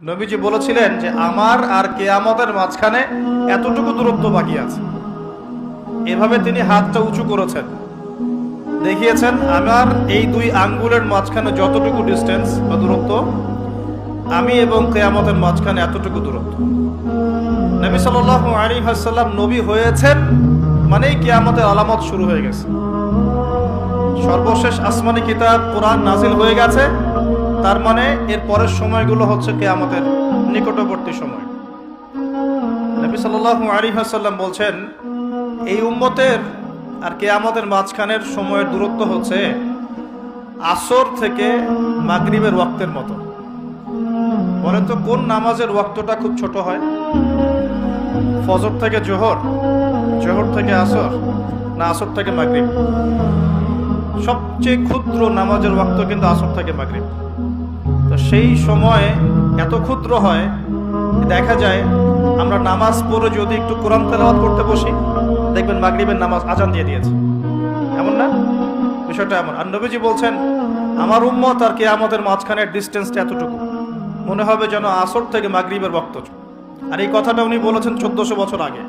নবীজি বলেছিলেন যে আমার আর কিয়ামতের মাঝখানে এতটুকু দূরত্ব বাকি আছে। এভাবে তিনি হাতটা উঁচু করেছেন, দেখিয়েছেন আমার এই দুই আঙ্গুলের মাঝখানে যতটুকু ডিস্টেন্স বা দূরত্ব, আমি এবং কিয়ামতের মাঝখানে এতটুকু দূরত্ব। নবী সাল্লাল্লাহু আলাইহি ওয়াসাল্লাম নবী হয়েছেন মানেই কিয়ামতের আলামত শুরু হয়ে গেছে। সর্বশেষ আসমানি কিতাব কোরআন নাজিল হয়ে গেছে, তার মানে এর পরের সময়গুলো হচ্ছে কিয়ামতের নিকটবর্তী সময়। নবী সাল্লাল্লাহু আলাইহি ওয়াসাল্লাম বলছেন এই উম্মতের আর কিয়ামতের মাঝখানের সময়ের দূরত্ব হচ্ছে আসর থেকে মাগরিবের ওয়াক্তের মতো। বলেন তো কোন নামাজের ওয়াক্তটা খুব ছোট হয়? ফজর থেকে জোহর, জোহর থেকে আসর, না আসর থেকে মাগরিব? সবচেয়ে ক্ষুদ্র নামাজের ওয়াক্ত কিন্তু আসর থেকে মাগরিব। তো সেই সময় এত ক্ষুদ্র হয়, দেখা যায় আমরা নামাজ পড়ে যদি একটু কোরআন তেলাওয়াত করতে বসি, দেখবেন মাগরিবের নামাজ আজান দিয়ে দিয়েছে। এমন না? বিষয়টা এমন। আর নবীজি বলছেন আমার উম্মত আর কিয়ামতের মাঝখানের ডিস্টেন্সটা এতটুকু, মনে হবে যেন আসর থেকে মাগরিবের ওয়াক্ত। আর এই কথাটা উনি বলেছেন 1400 বছর আগে।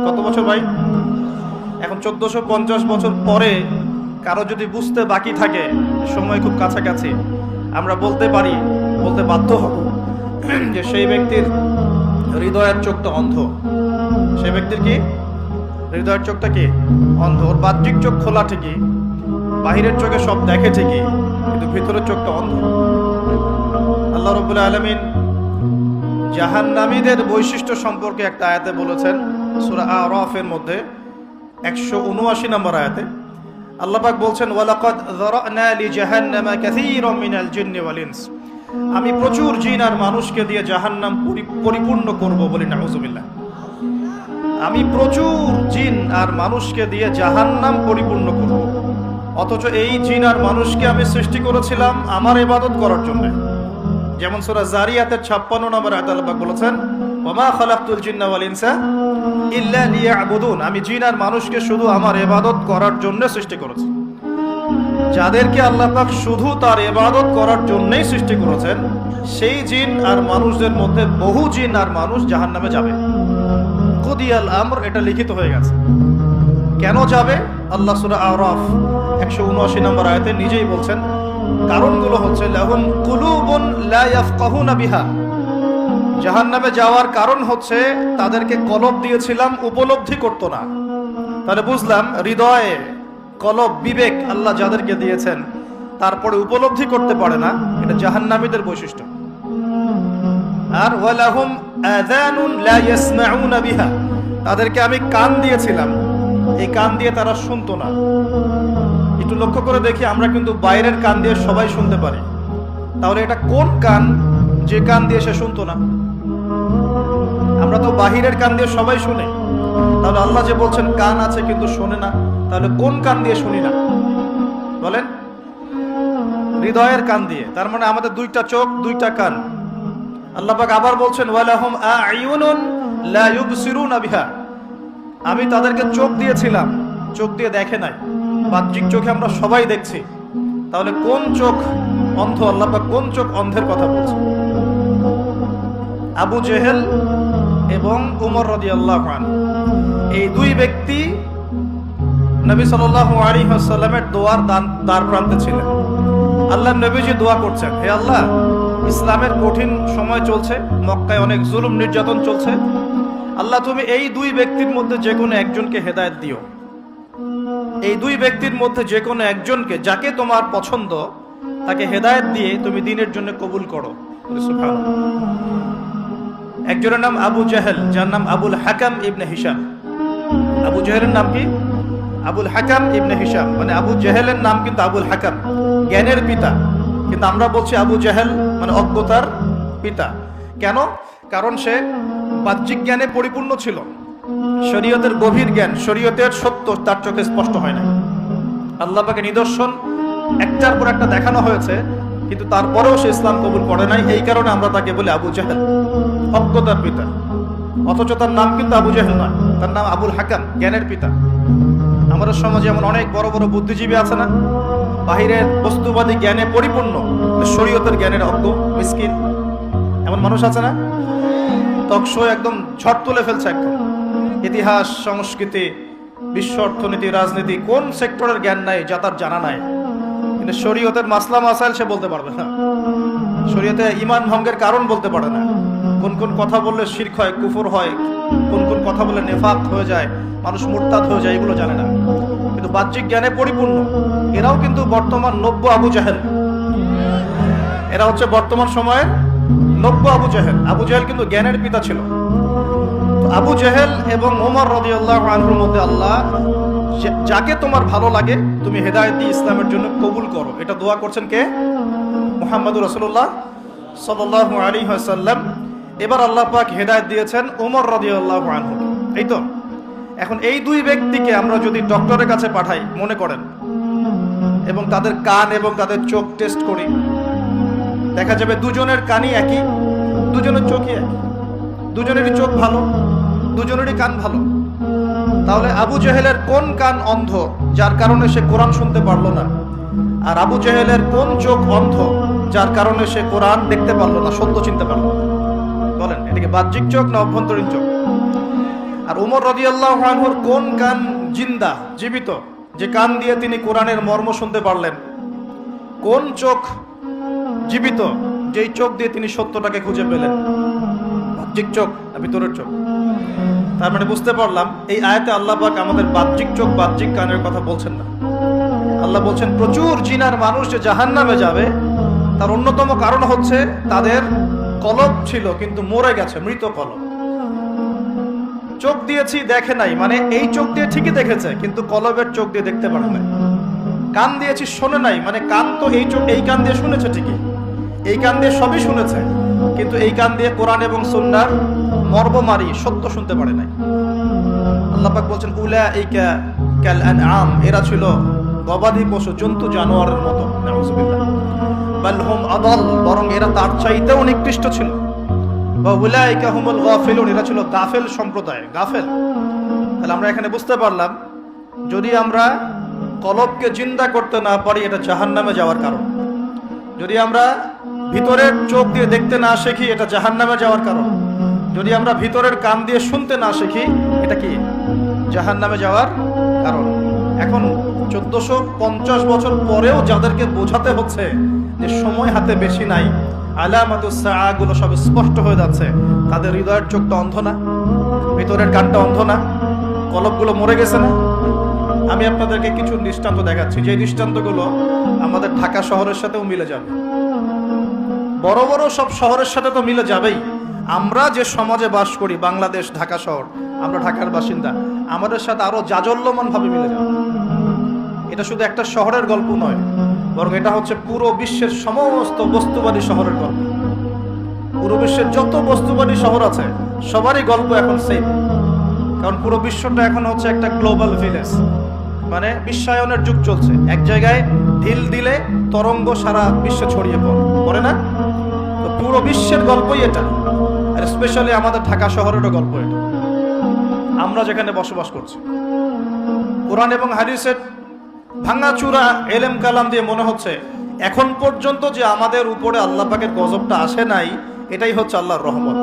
কত বছর ভাই? এখন 1450 বছর পরে কারো যদি বুঝতে বাকি থাকে সময় খুব কাছাকাছি, আমরা বলতে পারি, বলতে বাধ্য হব যে সেই ব্যক্তির হৃদয়ের চোখটা অন্ধ। সেই ব্যক্তির কি হৃদয়ের চোখটা কি অন্ধ? ওর বাহ্যিক চোখ খোলা ঠিকই, বাহিরের চোখে সব দেখে ঠিকই, কিন্তু ভিতরের চোখটা অন্ধ। আল্লাহ রাব্বুল আলামিন জাহান্নামীদের বৈশিষ্ট্য সম্পর্কে একটা আয়াতে বলেছেন, সূরা আরাফের মধ্যে 179 নম্বর আয়াতে আল্লাহ পাক বলছেন ওয়ালাকাদ যারানা লিজাহান্নামা কাসীরাম মিনাল জিন্নি ওয়াল ইনস। আমি প্রচুর জিন আর মানুষকে দিয়ে জাহান্নাম পরিপূর্ণ করব, বলি নাউযুবিল্লাহ। আমি প্রচুর জিন আর মানুষকে দিয়ে জাহান্নাম পরিপূর্ণ করব, অথচ এই জিন আর মানুষকে আমি সৃষ্টি করেছিলাম আমার ইবাদত করার জন্য। যেমন সূরা জারিয়াতের 56 নম্বর আয়াতে আল্লাহ পাক বলেছেন ওয়ামা খালাকতুল জিন্না ওয়াল ইনসা ইল্লা লিয়াবুদুন। আমি জিন আর মানুষকে শুধু আমার ইবাদত করার জন্য সৃষ্টি করেছি। যাদেরকে আল্লাহ পাক শুধু তার ইবাদত করার জন্যই সৃষ্টি করেছেন, সেই জিন আর মানুষদের মধ্যে বহু জিন আর মানুষ জাহান্নামে যাবে। কুদিয়াল আমর, এটা লিখিত হয়ে গেছে। কেন যাবে? আল্লাহ সূরা আরাফ 179 নম্বর আয়াতে নিজেই বলছেন কারণগুলো হচ্ছে লাহুম কুলুবুন লা ইয়াফকাহুনা বিহা। জাহান্নামে যাওয়ার কারণ হচ্ছে তাদেরকে কলব দিয়েছিলাম, উপলব্ধি করতো না। তাহলে বুঝলাম হৃদয়ে কলব, বিবেক আল্লাহ যাদেরকে দিয়েছেন তারপরে উপলব্ধি করতে পারে না, এটা জাহান্নামীদের বৈশিষ্ট্য। আর ওয়ালাহুম আযানুন লা ইয়াসমাউনা বিহা, তাদেরকে আমি কান দিয়েছিলাম, এই কান দিয়ে তারা শুনতো না। একটু লক্ষ্য করে দেখি, আমরা কিন্তু বাইরের কান দিয়ে সবাই শুনতে পারি, তাহলে এটা কোন কান যে কান দিয়ে সে শুনতো না? আমরা তো বাহিরের কান দিয়ে সবাই শুনি, তাহলে আল্লাহ যে বলছেন কান আছে কিন্তু শোনে না, তাহলে কোন কান দিয়ে শুনি না বলেন? হৃদয়ের কান দিয়ে। তার মানে আমাদের দুইটা চোখ, দুইটা কান। আল্লাহ পাক আবার বলছেন ওয়ালাহুম আ'য়ুনুন লা ইউবসিরুনা বিহা, আমি তাদেরকে চোখ দিয়েছিলাম, চোখ দিয়ে দেখে নাই। বাহ্যিক চোখে আমরা সবাই দেখছি, তাহলে কোন চোখ অন্ধ? আল্লাহ পাক কোন চোখ অন্ধের কথা বলছেন? আবু জেহেল এবং উমর রাদিয়াল্লাহু আনহু, এই দুই ব্যক্তি নবী সাল্লাল্লাহু আলাইহি ওয়াসাল্লামের দোয়ার দ্বার প্রান্তে ছিলেন। আল্লাহর নবীজি দোয়া করছেন, হে আল্লাহ, ইসলামের কঠিন সময় চলছে, মক্কায় অনেক জুলুম নির্যাতন চলছে, আল্লাহ তুমি এই দুই ব্যক্তির মধ্যে যে কোনো একজনকে হেদায়েত দিও। এই দুই ব্যক্তির মধ্যে যে কোনো একজনকে, যাকে তোমার পছন্দ, তাকে হেদায়েত দিয়ে তুমি দ্বীনের জন্য কবুল করো। সুবহানাল্লাহ। একজনের নাম আবু জাহেল, যার নাম আবুল হাকাম ইবনে হিশাম। আবু জাহেলের নাম কি? আবুল হাকাম ইবনে হিশাম, মানে আবু জাহেলের নাম কিন্তু আবুল হাকাম, জ্ঞানের পিতা, কিন্তু আমরা বলছি আবু জাহেল মানে অজ্ঞতার পিতা। কেন? কারণ সে বাহ্যিক জ্ঞানে পরিপূর্ণ ছিল, শরীয়তের গভীর জ্ঞান, শরীয়তের সত্য তার চোখে স্পষ্ট হয় না। আল্লাহ পাকের নিদর্শন একটার পর একটা দেখানো হয়েছে, কিন্তু তারপরেও সে ইসলাম কবুল করে নাই। এই কারণে আমরা তাকে বলি আবু জাহেল, অজ্ঞতার পিতা। অথচ তার নাম কিন্তু আবু জাহেল নয়, তার নাম আবুল হাকাম, জ্ঞানের পিতা। আমাদের সমাজে এমন অনেক বড় বড় বুদ্ধিজীবী আছে না, বাহিরের বস্তুবাদী জ্ঞানে পরিপূর্ণ, শরীয়তের জ্ঞানের অজ্ঞ, মিসকিন। এমন মানুষ আছে না? টকশো একদম ঝড় তুলে ফেলছে একদম। ইতিহাস, সংস্কৃতি, বিশ্ব অর্থনীতি, রাজনীতি, কোন সেক্টরের জ্ঞান নাই যা তার জানা নাই, কিন্তু শরীয়তের মাসলা মাসাইল সে বলতে পারবে না। শরীয়তে ঈমান ভঙ্গের কারণ বলতে পারে না। কোন কোন কথা বললে শিরক হয়, কুফর হয়, কোন কোন কথা বললে নেফাক হয়ে যায়, মানুষ মুরতাদ হয়ে যায়, এগুলো জানে না। কিন্তু বাহ্যিক জ্ঞানে পরিপূর্ণ। এরাও কিন্তু বর্তমান নব্য আবু জাহেল। এরা হচ্ছে বর্তমান সময়ের নব্য আবু জাহেল। আবু জাহেল কিন্তু জ্ঞানের পিতা ছিল। আবু জাহেল এবং ওমর রাদিয়াল্লাহু আনহুর মধ্যে আল্লাহ যাকে তোমার ভালো লাগে তুমি হেদায়েত দিয়ে ইসলামের জন্য কবুল করো, এটা দোয়া করছেন কে? মুহাম্মদুর রাসূলুল্লাহ সাল্লাল্লাহু আলাইহি ওয়াসাল্লাম। এবার আল্লাহ পাক হেদায়েত দিয়েছেন ওমর রাদিয়াল্লাহু আনহু। এই তো এখন এই দুই ব্যক্তিকে আমরা যদি ডক্টরের কাছে পাঠাই মনে করেন, এবং তাদের কান এবং তাদের চোখ টেস্ট করি, দেখা যাবে দুজনের কানই একই, দুজনের চোখই একই, দুজনেরই চোখ ভালো, দুজনেরই কান ভালো। তাহলে আবু জাহেলের কোন কান অন্ধ যার কারণে সে কোরআন শুনতে পারলো না, আর আবু জাহেলের কোন চোখ অন্ধ যার কারণে সে কোরআন দেখতে পারলো না, সত্য চিনতে পারলো না? বলেন, এটাকে বাহ্যিক চোখ না অভ্যন্তরীণ চোখ? আর উমর রাদিয়াল্লাহু আনহুর কোন কান জিন্দা, জীবিত, যে কান দিয়ে তিনি কোরআনের মর্ম শুনতে পারলেন? কোন চোখ জীবিত, যেই চোখ দিয়ে তিনি সত্যটাকে খুঁজে পেলেন? বাহ্যিক চোখ না ভিতরের চোখ? তার মানে বুঝতে পারলাম এই আয়াতে আল্লাহ পাক আমাদের বাহ্যিক চোখ, বাহ্যিক কানের কথা বলছেন না। আল্লাহ বলছেন প্রচুর জিনার মানুষ যে জাহান্নামে যাবে তার অন্যতম কারণ হচ্ছে তাদের কলব ছিল কিন্তু মরে গেছে, মৃত কলব। চোখ দিয়েছি দেখে নাই, মানে এই চোখ দিয়ে ঠিকই দেখেছে কিন্তু কলবের চোখ দিয়ে দেখতে পারে নাই। কান দিয়েছি শোনে নাই, মানে কান তো এই চোখ, এই কান দিয়ে শুনেছে ঠিকই, এই কান দিয়ে সবই শুনেছে, কিন্তু এই কান দিয়ে কোরআন এবং সুন্নাহর মর্মমারি সত্য শুনতে পারে নাই। আল্লাহ পাক বলছেন উলাইকা কাল আনআম, এরা ছিল গবাদি পশু, জন্তু, জানোয়ারের মতো। নাউযুবিল্লাহ। বাল হুম আদাল, বরং এরা তার চাইতেও নিকৃষ্ট ছিল। ওয়া উলাইকা হুমুল গাফিলুন, এরা ছিল গাফেল সম্প্রদায়, গাফেল। তাহলে আমরা এখানে বুঝতে পারলাম যদি আমরা কলবকে জিন্দা করতে না পারি এটা জাহান্নামে যাওয়ার কারণ। যদি আমরা ভিতরের চোখ দিয়ে দেখতে না শিখি এটা জাহান্নামে যাওয়ার কারণ। যদি আমরা ভিতরের কান দিয়ে শুনতে না শিখি এটা কি? জাহান্নামে যাওয়ার কারণ। এখন 1450 বছর পরেও যাদেরকে বোঝাতে হচ্ছে যে সময় হাতে বেশি নাই, আলামাতুস সাআ গুলো সব স্পষ্ট হয়ে যাচ্ছে, তাদের হৃদয়ের চোখটা অন্ধ না? ভিতরের কানটা অন্ধ না? কলবগুলো মরে গেছে না? আমি আপনাদেরকে কিছু দৃষ্টান্ত দেখাচ্ছি, যে দৃষ্টান্তগুলো আমাদের ঢাকা শহরের সাথেও মিলে যাবে। বড় বড় সব শহরের সাথে তো মিলে যাবেই। আমরা যে সমাজে বাস করি, বাংলাদেশ, ঢাকা শহর, আমরা ঢাকার বাসিন্দা, আমাদের সাথে আরো জাজল্যমান ভাবে মিলে যাবে। এটা শুধু একটা শহরের গল্প নয়, বরং এটা হচ্ছে পুরো বিশ্বের সমস্ত বস্তুবাদী শহরের গল্প। পুরো বিশ্বের যত বস্তুবাদী শহর আছে সবারই গল্প এখন সেম। কারণ পুরো বিশ্বটা এখন হচ্ছে একটা গ্লোবাল ভিলেজ, মানে বিশ্বায়নের যুগ চলছে। এক জায়গায় ঢিল দিলে তরঙ্গ সারা বিশ্বে ছড়িয়ে পড়ে না? তো পুরো বিশ্বের গল্পই এটা, আর স্পেশালি আমাদের ঢাকা শহরেরও গল্প এটা, আমরা যেখানে বসবাস করছি। কোরআন এবং হাদিসের ভাঙাচুরা এলেম কালাম দিয়ে মনে হচ্ছে এখন পর্যন্ত যে আমাদের উপরে আল্লাহ পাকের গজবটা আসে নাই, এটাই হচ্ছে আল্লাহর রহমত।